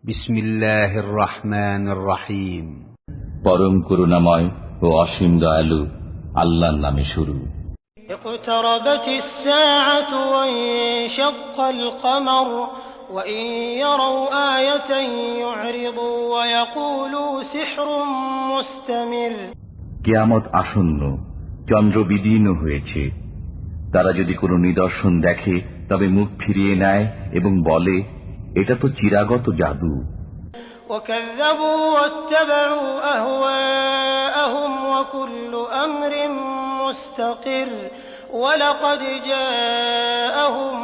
বিসমিল্লাহির রহমানির রহিম। পরম করুণাময় ও অসীম দয়ালু আল্লাহর নামে শুরু। ইকতারাবাতিস সাআতু ওয়া ইনশাক্কাল কমর ওয়া ইন ইয়ারাউ আয়াতান ইউরিদু ওয়া ইয়াকুলু সিহরুম মুস্তামির। কিয়ামত আসন্ন, চন্দ্র বিদীর্ণ হয়েছে। তারা যদি কোনো নিদর্শন দেখে তবে মুখ ফিরিয়ে নেয় এবং বলে, এটা তো চিরাগত জাদু। ওয়াকাযযাবু ওয়াত্তাবাউ আহওয়াআহুম ওয়া কুল্লু আমরিন মুস্তাকির ওয়া লাকাদ জাআহুম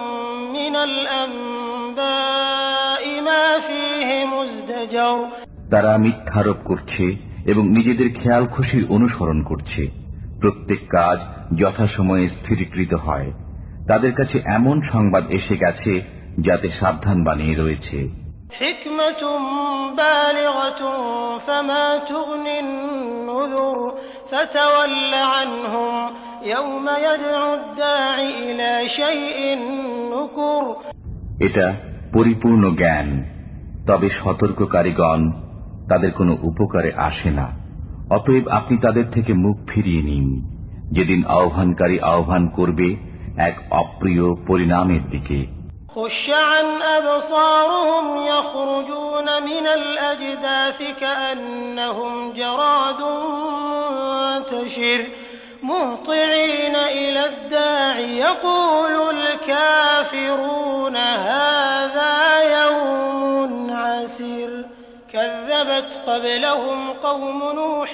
মিনাল আনবাই মা ফীহি মুজদাজার। তারা মিথ্যারোপ করছে এবং নিজেদের খেয়াল খুশির অনুসরণ করছে। প্রত্যেক কাজ যথাসময়ে স্থিরীকৃত হয়। তাদের কাছে এমন সংবাদ এসে গেছে যাতে সাবধান বানিয়ে রয়েছে। হিকমাতুম বালিগাতুন ফামা তুগনিন নুযুর ফাতাওয়াল্লা আনহুম ইয়াওমা ইয়াদউদ দাঈ ইলা শাইইন নুকুর। এটা পরিপূর্ণ জ্ঞান, তবে সতর্ককারীগণ তাদের কোনো উপকারে আসে না। অতএব আপনি তাদের থেকে মুখ ফিরিয়ে নিন, যেদিন আহ্বানকারী আহ্বান করবে এক অপ্রিয় পরিণামের দিকে। খুশআন আবসারুহুম ইয়াখরুজুন মিনাল আজদাথি কাআন্নাহুম জারাদুন মুনতাশির মুহতিঈনা ইলাদ দাঈ ইয়াকুলুল কাফিরুনা হাযা ইয়াওমুন আসির। كذبت قبلهم قوم نوح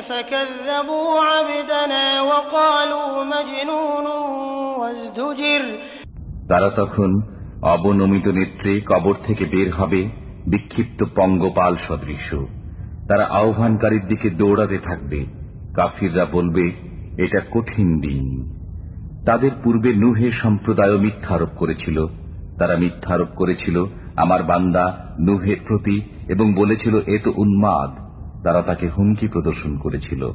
فكذبوا عبدنا وقالوا مجنون وازدجر। তারা তখন অবনমিত নেত্রে কবর থেকে বের হবে, বিক্ষিপ্ত পঙ্গপাল সদৃশ। তারা আহ্বানকারীর দিকে দৌড়াতে থাকবে। কাফিররা বলবে, এটা কঠিন দিন। তাদের পূর্বে নূহের সম্প্রদায় মিথ্যারোপ করেছিল। তারা মিথ্যারোপ করেছিল আমার বান্দা নূহের প্রতি এবং বলেছিল, এ তো উন্মাদ। তারা তাকে হুমকি প্রদর্শন করেছিল।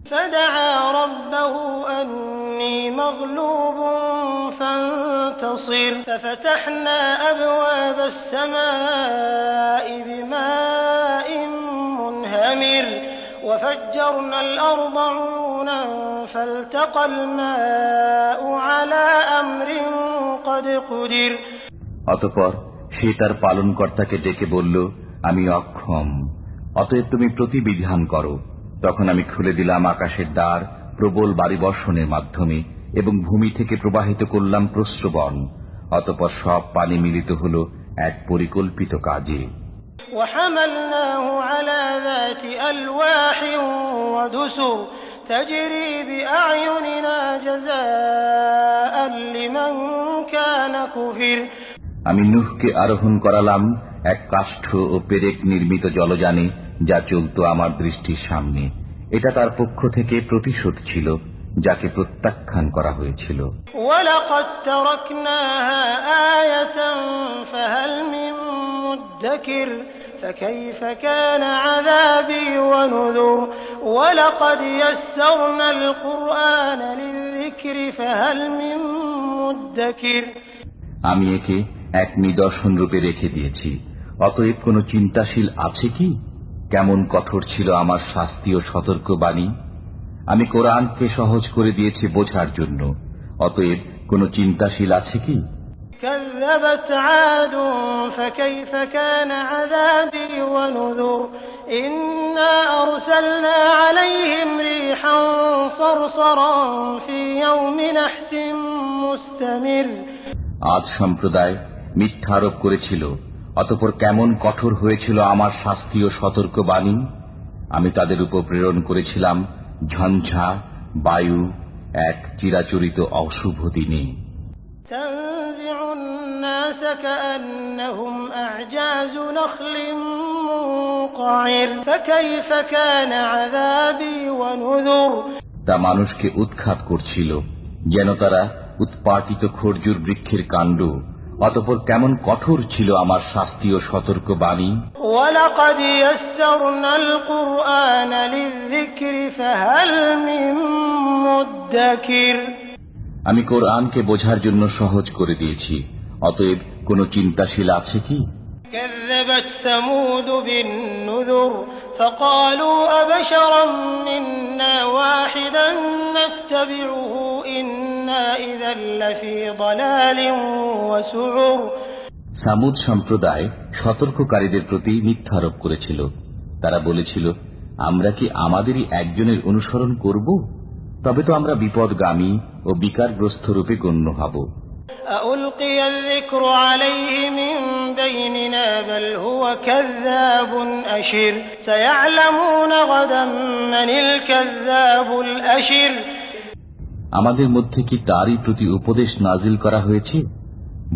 ফাদআ রাব্বাহু আন্নী মাগলুবুন ফান্তাসির ফাফাতাহনা আবওয়াবাস সামাই বিমাইন মুনহামির وفجرنا الأرض عيونا فالتقى الماء على أمر قد قدر। অতঃপর সে তার পালনকর্তাকে ডেকে বলল, আমি অক্ষম, অতএব তুমি প্রতিবিধান করো। তখন আমি খুলে দিলাম আকাশের দ্বার প্রবল বারিবর্ষণের মাধ্যমে এবং ভূমি থেকে প্রবাহিত করলাম প্রস্রবণ। অতঃপর সব পানি মিলিত হল এক পরিকল্পিত কাজে। وحملناه على ذات ألواح ودسر تجري بأعيننا جزاء لمن كان كفر। আমি নূহকে আরোহণ করালাম এক কাষ্ঠ ও পেরেক নির্মিত জলযানে, যা চলত আমার দৃষ্টির সামনে। এটা তার পক্ষ থেকে প্রতিশোধ ছিল যাকে প্রত্যাখ্যান করা হয়েছিল। وَلَقَدْ تَرَكْنَاهَا آيَةً فَهَلْ مِن مُّدَّكِرٍ فَكَيْفَ كَانَ عَذَابِي وَنُذُرِ وَلَقَدْ يَسَّرْنَا الْقُرْآنَ لِلذِّكْرِ فَهَلْ مِن مُّدَّكِرٍ। আমি একে এক নিদর্শন রূপে রেখে দিয়েছি, অতএব কোন চিন্তাশীল আছে কি? কেমন কঠোর ছিল আমার শাস্তি ও সতর্কবাণী। আমি কোরআনকে সহজ করে দিয়েছি বোঝার জন্য, অতএব কোন চিন্তাশীল আছে কি? كذبت عاد فكيف كان عذابي ونذر إنا أرسلنا عليهم ريحا صرصرا في يوم نحس مستمر। আদ সম্প্রদায় মিথ্যারোপ করেছিল, অতঃপর কেমন কঠোর হয়েছিল আমার শাস্তি ও সতর্কবাণী। আমি তাদের উপর প্রেরণ করেছিলাম ঝঞ্ঝা বায়ু এক চিরাচরিত অশুভ দিনে। تنزع الناس كأنهم أعجاز نخل منقعر فكيف كان عذابي ونذر। তা মানুষকে উৎখাত করছিল যেন তারা উৎপাটিত খর্জুর বৃক্ষের কাণ্ড। অতঃপর কেমন কঠোর ছিল আমার শাস্তি ও সতর্কবাণী। وَلَقَدْ يَسَّرْنَا الْقُرْآنَ لِلذِّكْرِ فَهَلْ مِن مُّدَّكِرٍ। আমি কোরআনকে বোঝার জন্য সহজ করে দিয়েছি, অতএব কোন চিন্তাশীল আছে কি? كذبت ثمود بالنذر فقالوا أبشرا منا واحدا نتبعه إنا إذا لفي ضلال وسعر। সামুদ সম্প্রদায় সতর্ককারীদের প্রতি মিথ্যা আরোপ করেছিল। তারা বলেছিল, আমরা কি আমাদেরই একজনের অনুসরণ করব? তবে তো আমরা বিপদগামী ও বিকারগ্রস্ত রূপে গণ্য হব। أألقي الذكر عليه من بيننا بل هو كذاب أشر سيعلمون غدا من الكذاب الأشر। আমাদের মধ্যে কি তারই প্রতি উপদেশ নাজিল করা হয়েছে?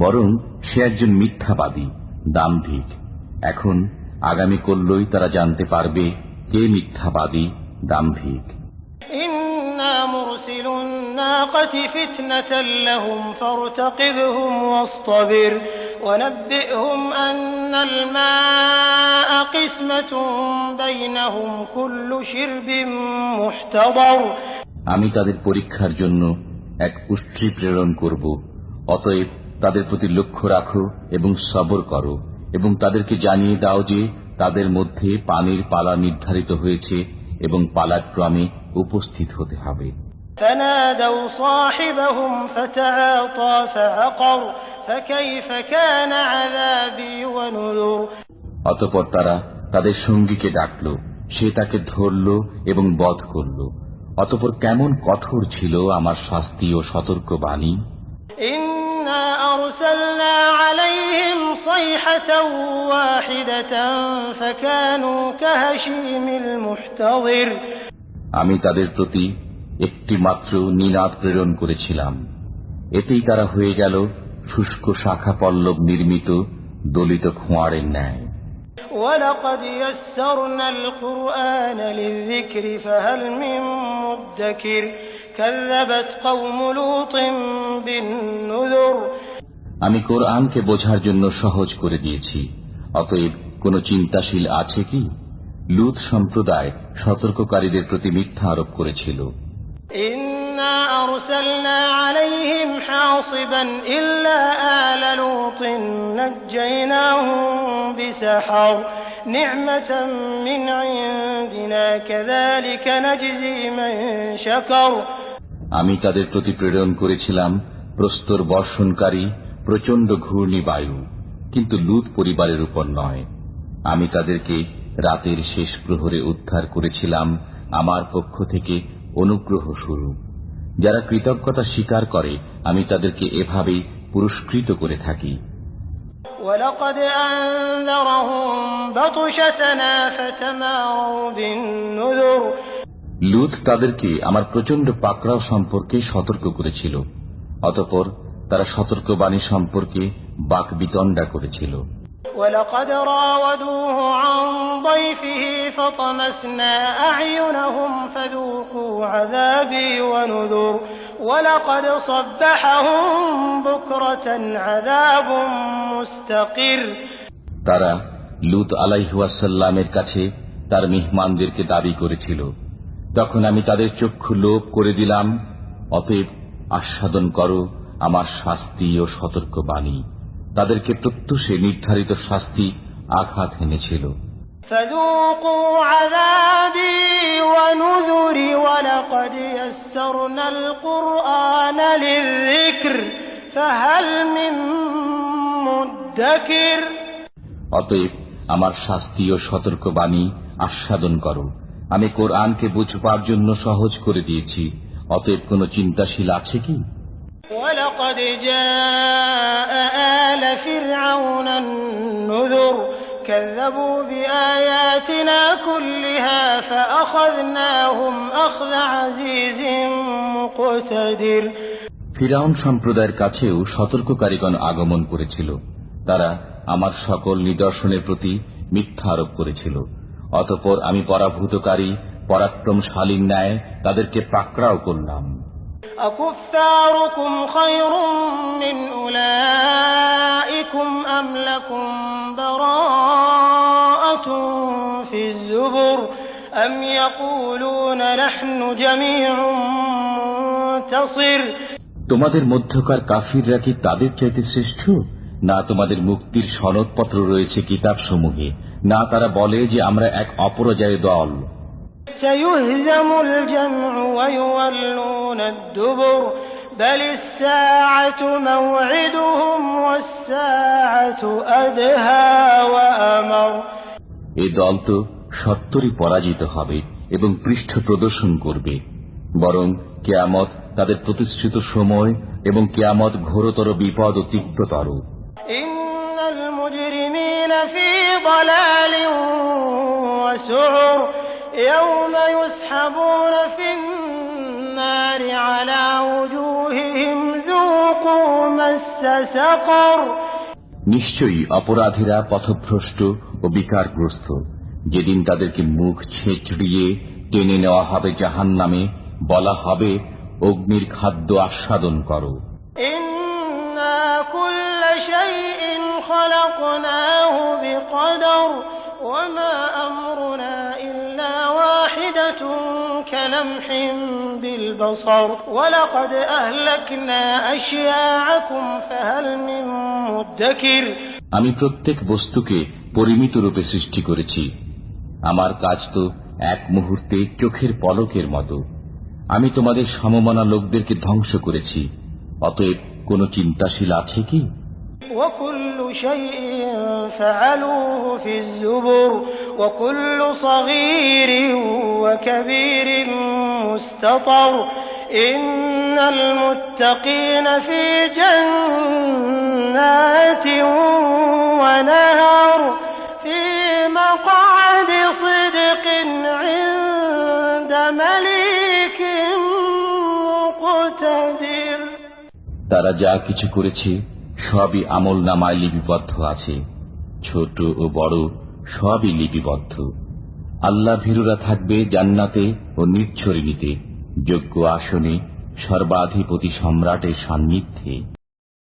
বরং সে একজন মিথ্যাবাদী, দাম্ভিক। এখন আগামী কল্যই তারা জানতে পারবে কে মিথ্যাবাদী, দাম্ভিক। إنا مرسل الناقة فتنة لهم فارتقبهم واصطبر ونبئهم أن الماء قسمة بينهم كل شرب محتضر। আমি তাদের পরীক্ষার জন্য এক উষ্ট্রী প্রেরণ করব, অতএব তাদের প্রতি লক্ষ্য রাখো এবং সবর করো, এবং তাদেরকে জানিয়ে দাও যে তাদের মধ্যে পানির পালা নির্ধারিত হয়েছে এবং পালাক্রমে উপস্থিত হতে হবে। فنادوا صاحبهم فتعاطى فعقر فكيف كان عذابي ونذر। অতঃপর তারা তাদের সঙ্গীকে ডাকল, সে তাকে ধরল এবং বধ করল। অতঃপর কেমন কঠোর ছিল আমার শাস্তি ও সতর্কবাণী। إنا أرسلنا عليهم صيحة واحدة فكانوا كهشيم المحتضر। আমি তাদের প্রতি একটি মাত্র নিনাদ প্রেরণ করেছিলাম, এতেই তারা হয়ে গেল শুষ্ক শাখা পল্লব নির্মিত দলিত খোঁয়াড়ের ন্যায়। ولقد يسرنا القرآن للذكر فهل من مدكر كذبت قوم لوط بالنذر। আমি কোরআনকে বোঝার জন্য সহজ করে দিয়েছি, অতএব কোন চিন্তাশীল আছে কি? লূত সম্প্রদায় সতর্ককারীদের প্রতি মিথ্যা আরোপ করেছিল। إنا أرسلنا عليهم حاصبا إلا آل لوط نجيناهم بسحر نعمة من عندنا كذلك نجزي من شكر। আমি তাদের প্রতি প্রেরণ করেছিলাম প্রস্তর বর্ষণকারী প্রচণ্ড ঘূর্ণি বায়ু, কিন্তু লূত পরিবারের উপর নয়। আমি তাদেরকে রাতের শেষ প্রহরে উদ্ধার করেছিলাম আমার পক্ষ থেকে অনুগ্রহ স্বরূপ। যারা কৃতজ্ঞতা স্বীকার করে আমি তাদেরকে এভাবেই পুরস্কৃত করে থাকি। ولقد أنذرهم بطشتنا فتماروا بالنذر। লূত তাদেরকে আমার প্রচণ্ড পাকড়াও সম্পর্কে সতর্ক করেছিল, অতঃপর তারা সতর্কবাণী সম্পর্কে বাকবিতণ্ডা করেছিল। ولقد راودوه عن ضيفه فطمسنا أعينهم فذوقوا عذابي ونذر ولقد صبحهم بكرة عذاب مستقر। তারা লূত আলাইহিস সালামের কাছে তার মেহমানদেরকে দাবি করেছিল, তখন আমি তাদের চক্ষু লোপ করে দিলাম। অতএব আস্বাদন করো আমার শাস্তি ও সতর্কবাণী। তাদেরকে প্রত্যুষে নির্ধারিত শাস্তি আঘাত এনেছিল। فذوقوا عذابي ونذر ولقد يسرنا القرآن للذكر فهل من مدكر। অতএব আমার শাস্তি ও সতর্কবাণী আস্বাদন করো। আমি কোরআনকে বুঝবার জন্য সহজ করে দিয়েছি, অতএব কোন চিন্তাশীল আছে কি? ولقد جاء آل فرعون النذر كذبوا بآياتنا كلها فأخذناهم أخذ عزيز مقتدر। ফিরআউন সম্প্রদায়ের কাছেও সতর্ককারীগণ আগমন করেছিল, তারা আমার সকল নিদর্শনের প্রতি মিথ্যা আরোপ করেছিল। অতঃপর আমি পরাভূতকারী পরাক্রমশালীর ন্যায় তাদেরকে পাকড়াও করলাম। أكفاركم خير من أولئكم أم لكم براءة في الزبر أم يقولون نحن جميع منتصر। তোমাদের মধ্যকার কাফিররা কি তাদের চাইতে শ্রেষ্ঠ, না তোমাদের মুক্তির সনদপত্র রয়েছে কিতাবসমূহে, না তারা বলে যে আমরা এক অপরাজয় দল। سيهزم الجمع ويولون الدبر بل الساعة موعدهم والساعة أدهى وأمر। এই দল তো সত্তরই পরাজিত হবে এবং পৃষ্ঠ প্রদর্শন করবে, বরং কিয়ামত তাদের প্রতিষ্ঠিত সময় এবং কিয়ামত ঘোরতর বিপদ ও তীব্রতর। ইন্নাল মুজরিমিনা ফি দালালিন ওয়া সুউর ইয়াওমা ইউসহাবুনা ফিন নারি আলা ওয়ুজুহিহিম যুকু মাসসা সাকার। নিশ্চয়ই অপরাধীরা পথভ্রষ্ট ও বিকারগ্রস্ত। যেদিন তাদেরকে মুখ ছেঁচড়িয়ে টেনে নেওয়া হবে জাহান্নামে, বলা হবে অগ্নির খাদ্য আস্বাদন করো। ইন্না কুল্লা শাইইন খালাকনাহু বিকদর ওয়া মা আমরুনা ইল্লা ওয়াহিদাতুন কালামহিন বিল বসর ওয়া লাকাদ আহলাকনা আশয়াআকুম ফাহাল মিন মুদ্দাকির। আমি প্রত্যেক বস্তুকে পরিমিত রূপে সৃষ্টি করেছি। আমার কাজ তো এক মুহূর্তে চোখের পলকের মতো। আমি তোমাদের সমমনা লোকদেরকে ধ্বংস করেছি, অতএব কোন চিন্তাশীল আছে কি? وكل شيء فعلوه في الزبر وكل صغير وكبير مستطر إن المتقين في جنات ونهر في مقعد صدق عند مليك مقتدر। তারা যা কিছু করেছে সবই আমল নামায় লিপিবদ্ধ আছে, ছোট ও বড় সবই লিপিবদ্ধ। আল্লাহ ভীরুরা থাকবে জান্নাতে ও নিচ্ছরিণীতে, যোগ্য আসনে, সর্বাধিপতি সম্রাটের সান্নিধ্যে।